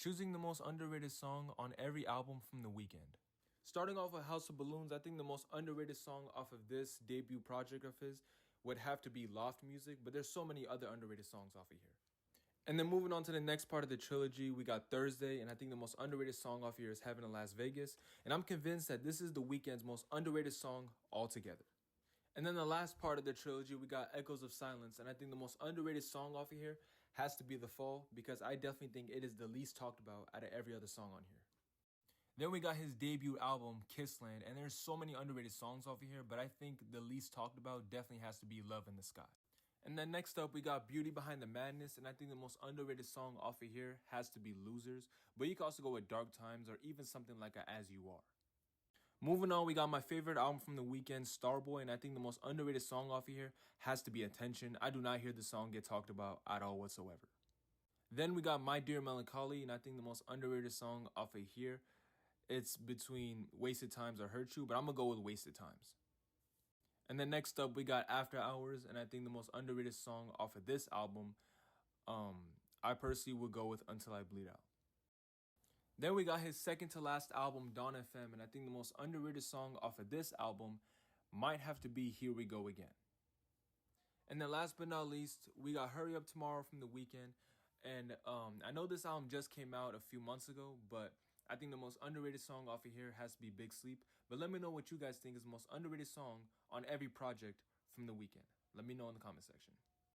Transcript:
Choosing the most underrated song on every album from The Weeknd. Starting off with House of Balloons, I think the most underrated song off of this debut project of his would have to be Loft Music, but there's so many other underrated songs off of here. And then moving on to the next part of the trilogy, we got Thursday, and I think the most underrated song off here is Heaven in Las Vegas, and I'm convinced that this is The Weeknd's most underrated song altogether. And then the last part of the trilogy, we got Echoes of Silence, and I think the most underrated song off of here has to be The Fall, because I definitely think it is the least talked about out of every other song on here. Then we got his debut album, Kissland, and there's so many underrated songs off of here, but I think the least talked about definitely has to be Love in the Sky. And then next up, we got Beauty Behind the Madness, and I think the most underrated song off of here has to be Losers, but you can also go with Dark Times or even something like a As You Are. Moving on, we got my favorite album from The Weeknd, Starboy, and I think the most underrated song off of here has to be Attention. I do not hear the song get talked about at all whatsoever. Then we got My Dear Melancholy, and I think the most underrated song off of here, it's between Wasted Times or Hurt You, but I'm going to go with Wasted Times. And then next up, we got After Hours, and I think the most underrated song off of this album, I personally would go with Until I Bleed Out. Then we got his second to last album, Dawn FM, and I think the most underrated song off of this album might have to be Here We Go Again. And then last but not least, we got Hurry Up Tomorrow from The Weeknd, and I know this album just came out a few months ago, but I think the most underrated song off of here has to be Big Sleep. But let me know what you guys think is the most underrated song on every project from The Weeknd. Let me know in the comment section.